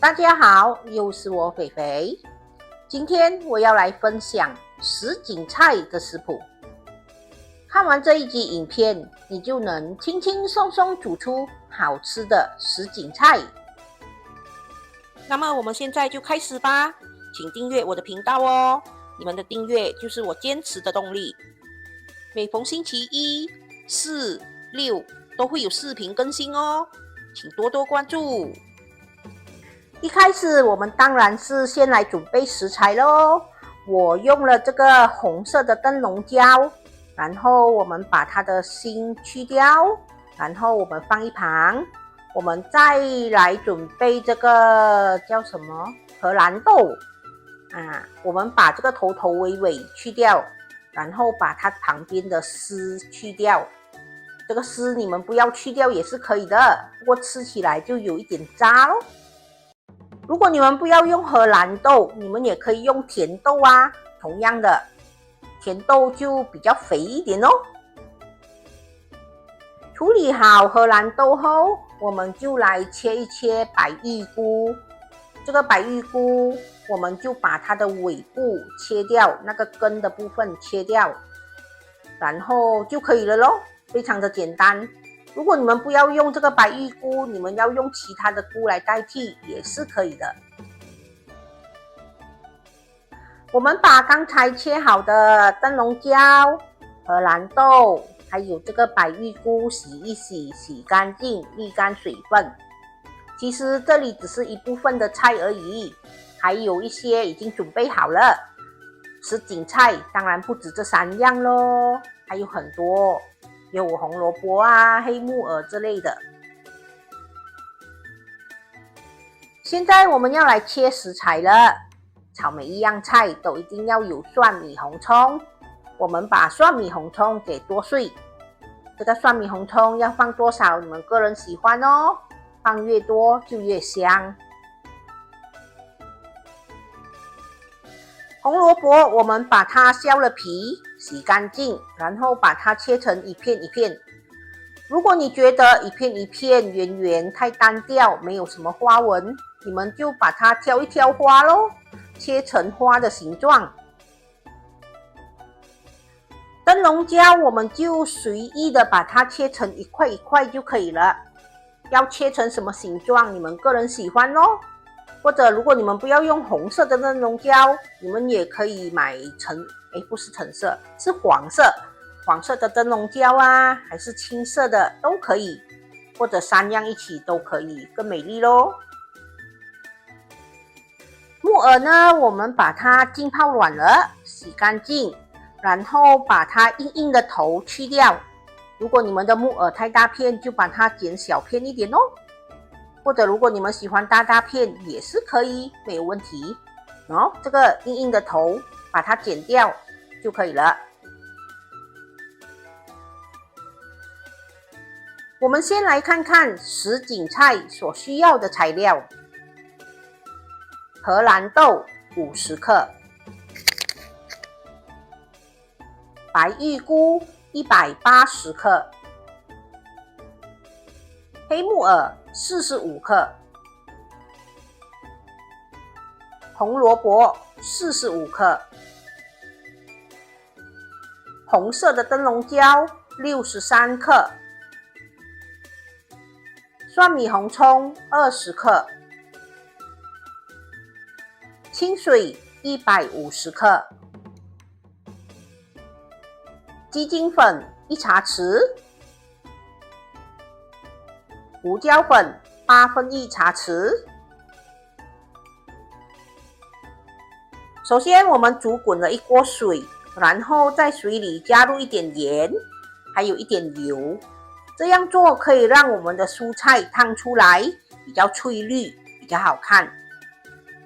大家好，又是我肥肥。今天我要来分享什锦菜的食谱。看完这一集影片，你就能轻轻松松煮出好吃的什锦菜。那么我们现在就开始吧，请订阅我的频道哦，你们的订阅就是我坚持的动力。每逢星期一、四、六都会有视频更新哦，请多多关注。一开始我们当然是先来准备食材咯。我用了这个红色的灯笼椒，然后我们把它的芯去掉，然后我们放一旁。我们再来准备这个叫什么荷兰豆我们把这个头头尾尾去掉，然后把它旁边的丝去掉。这个丝你们不要去掉也是可以的，不过吃起来就有一点渣咯。如果你们不要用荷兰豆，你们也可以用甜豆同样的，甜豆就比较肥一点哦。处理好荷兰豆后，我们就来切一切白玉菇。这个白玉菇我们就把它的尾部切掉，那个根的部分切掉，然后就可以了咯，非常的简单。如果你们不要用这个白玉菇，你们要用其他的菇来代替也是可以的。我们把刚才切好的灯笼椒、荷兰豆还有这个白玉菇洗一洗，洗干净，沥干水分。其实这里只是一部分的菜而已，还有一些已经准备好了。什锦菜当然不止这3样咯，还有很多，有红萝卜黑木耳之类的。现在我们要来切食材了。炒每一样菜都一定要有蒜米红葱，我们把蒜米红葱给剁碎。这个蒜米红葱要放多少你们个人喜欢哦，放越多就越香。红萝卜我们把它削了皮，洗干净，然后把它切成一片一片。如果你觉得一片一片圆圆太单调，没有什么花纹，你们就把它挑一挑花咯，切成花的形状。灯笼椒我们就随意的把它切成一块一块就可以了，要切成什么形状你们个人喜欢咯。或者如果你们不要用红色的灯笼椒，你们也可以买不是橙色，是黄色的灯笼椒还是青色的都可以，或者3样一起都可以，更美丽咯。木耳呢，我们把它浸泡软了，洗干净，然后把它硬硬的头去掉。如果你们的木耳太大片，就把它剪小片一点哦。或者如果你们喜欢大片也是可以，没有问题。这个硬硬的头把它剪掉就可以了。我们先来看看什锦菜所需要的材料。荷兰豆50克，白玉菇180克，黑木耳45克，红萝卜45克，红色的灯笼椒63克，蒜米红葱20克，清水150克，鸡精粉1茶匙，胡椒粉1/8茶匙。首先我们煮滚了一锅水，然后在水里加入一点盐，还有一点油。这样做可以让我们的蔬菜烫出来比较翠绿，比较好看。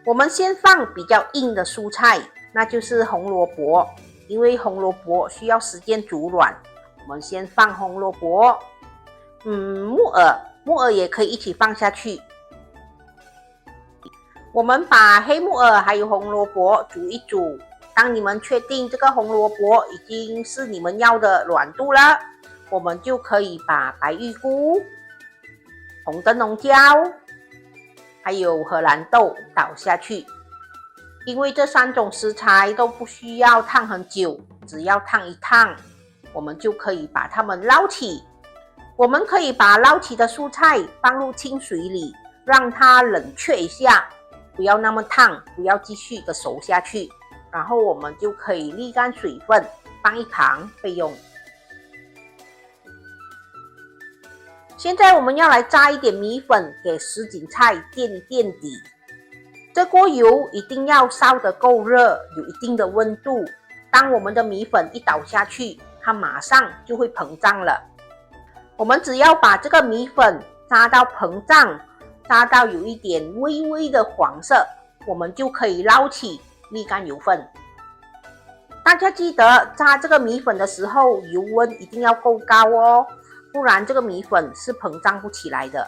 我们先放比较硬的蔬菜，那就是红萝卜，因为红萝卜需要时间煮软。我们先放红萝卜，木耳也可以一起放下去。我们把黑木耳还有红萝卜煮一煮，当你们确定这个红萝卜已经是你们要的软度了，我们就可以把白玉菇、红灯笼椒还有荷兰豆倒下去。因为这3种食材都不需要烫很久，只要烫一烫，我们就可以把它们捞起。我们可以把捞起的蔬菜放入清水里，让它冷却一下，不要那么烫，不要继续的熟下去。然后我们就可以沥干水分，放一旁备用。现在我们要来炸一点米粉，给什锦菜垫一垫底。这锅油一定要烧得够热，有一定的温度。当我们的米粉一倒下去，它马上就会膨胀了。我们只要把这个米粉炸到膨胀，炸到有一点微微的黄色，我们就可以捞起，沥干油分。大家记得炸这个米粉的时候，油温一定要够高哦，不然这个米粉是膨胀不起来的。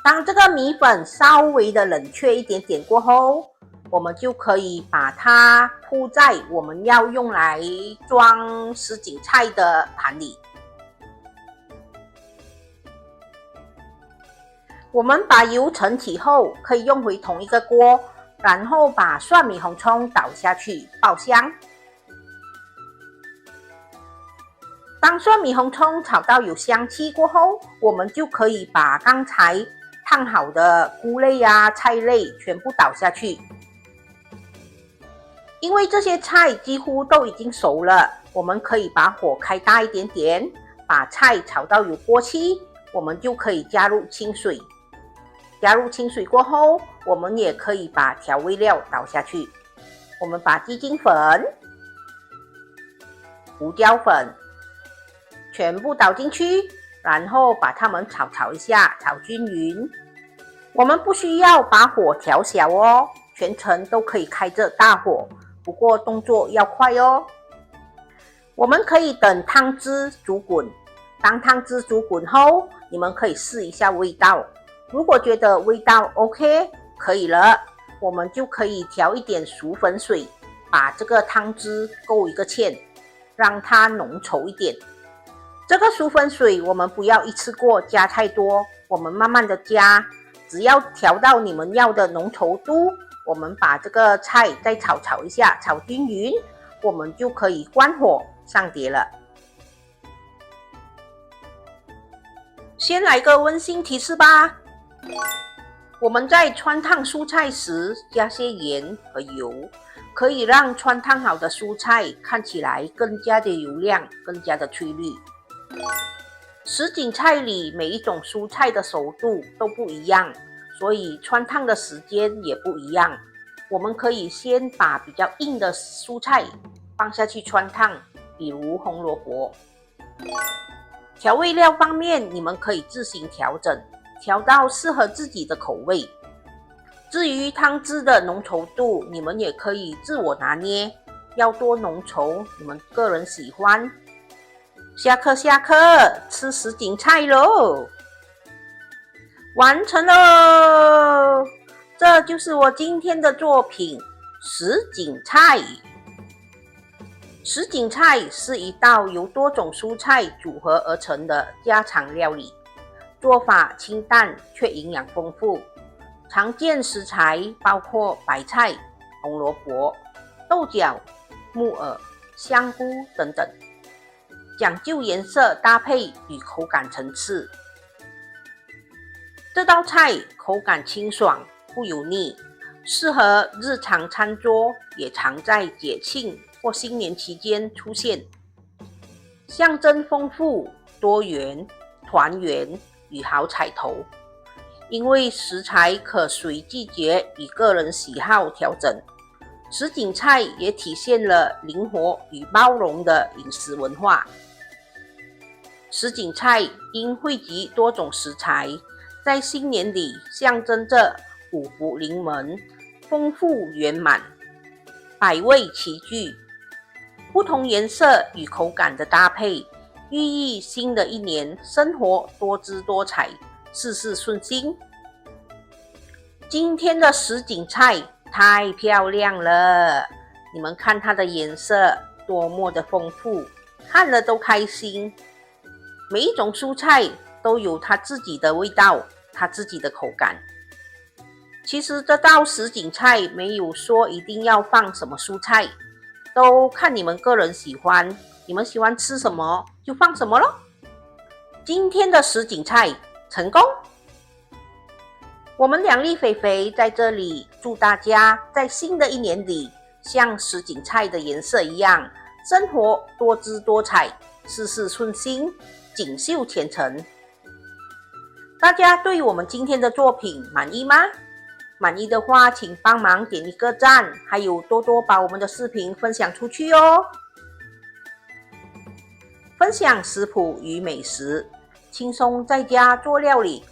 当这个米粉稍微的冷却一点点过后，我们就可以把它铺在我们要用来装什锦菜的盘里。我们把油盛起后，可以用回同一个锅，然后把蒜米红葱倒下去爆香。当蒜米红葱炒到有香气过后，我们就可以把刚才烫好的菇类菜类全部倒下去。因为这些菜几乎都已经熟了，我们可以把火开大一点点，把菜炒到有锅气，我们就可以加入清水。加入清水过后，我们也可以把调味料倒下去。我们把鸡精粉、胡椒粉全部倒进去，然后把它们炒一下，炒均匀。我们不需要把火调小哦，全程都可以开着大火，不过动作要快哦。我们可以等汤汁煮滚，当汤汁煮滚后，你们可以试一下味道。如果觉得味道 OK 可以了，我们就可以调一点熟粉水，把这个汤汁勾一个芡，让它浓稠一点。这个熟粉水我们不要一次过加太多，我们慢慢的加，只要调到你们要的浓稠度，我们把这个菜再炒一下，炒均匀，我们就可以关火上碟了。先来个温馨提示吧，我们在汆烫蔬菜时加些盐和油，可以让汆烫好的蔬菜看起来更加的油亮，更加的翠绿。什锦菜里每一种蔬菜的熟度都不一样，所以汆烫的时间也不一样。我们可以先把比较硬的蔬菜放下去汆烫，比如红萝卜。调味料方面，你们可以自行调整，调到适合自己的口味。至于汤汁的浓稠度，你们也可以自我拿捏，要多浓稠，你们个人喜欢。下课，吃什锦菜喽！完成喽！这就是我今天的作品——什锦菜。什锦菜是一道由多种蔬菜组合而成的家常料理，做法清淡却营养丰富。常见食材包括白菜、红萝卜、豆角、木耳、香菇等等，讲究颜色搭配与口感层次。这道菜口感清爽，不油腻，适合日常餐桌，也常在节庆或新年期间出现，象征丰富、多元、团圆与好彩头。因为食材可随季节与个人喜好调整，什锦菜也体现了灵活与包容的饮食文化。什锦菜因汇集多种食材，在新年里象征着五福临门、丰富圆满、百味齐聚。不同颜色与口感的搭配，寓意新的一年生活多姿多彩，事事顺心。今天的什锦菜太漂亮了，你们看它的颜色多么的丰富，看了都开心。每一种蔬菜都有它自己的味道，它自己的口感。其实这道什锦菜没有说一定要放什么蔬菜，都看你们个人喜欢，你们喜欢吃什么就放什么咯。今天的什锦菜成功！我们两粒肥肥在这里祝大家在新的一年里，像什锦菜的颜色一样，生活多姿多彩，事事顺心，锦绣前程。大家对我们今天的作品满意吗？满意的话，请帮忙点一个赞，还有多多把我们的视频分享出去哦。分享食谱与美食，轻松在家做料理。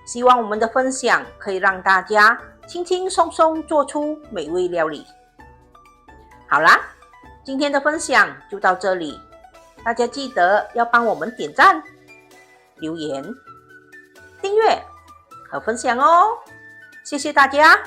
希望我们的分享可以让大家轻轻松松做出美味料理。好啦，今天的分享就到这里，大家记得要帮我们点赞、留言、订阅和分享哦。谢谢大家。